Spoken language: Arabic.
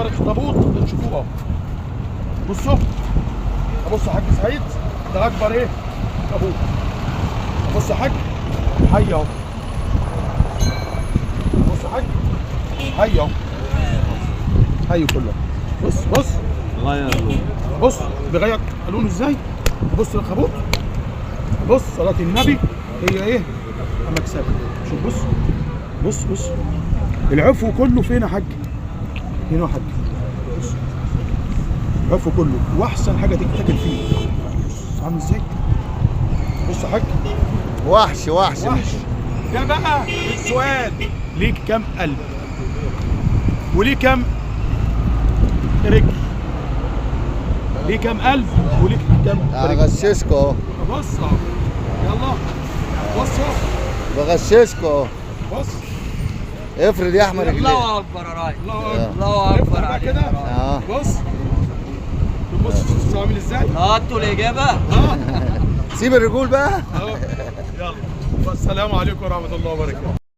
اكبر اخطبوط تشوفوه اهو. بصوا بص يا حاج سعيد، ده اكبر ايه اخطبوط. بص يا حاج حي اهو. بص يا حاج حي اهو، حي كله. بص بص غير لون. بص بيغير لونه ازاي. بص الاخطبوط، بص صلاة النبي هي ايه مكسبه. شوف بص بص بص العفو كله فين يا حاج؟ هنا يا حاج. بص العفو كله، واحسن حاجه تتاكل فيه. بص عامل ازاي. بص يا حاج وحش وحش. ده بقى السؤال، ليك كام قلب وليه كام رجل؟ ليه كام قلب وليك كام رجل؟ هغششكوا اهو. بص اهو، يلا بص اهو، بغششكوا اهو. بص افرد يا احمد رجليك. الله اكبر يا راجل. الله اكبر، الله اكبر بقى عليك كده. بص بص عامل ازاي. هاتوا الاجابه. سيب الرجول بقى. اهو يلا، والسلام عليكم ورحمه الله وبركاته.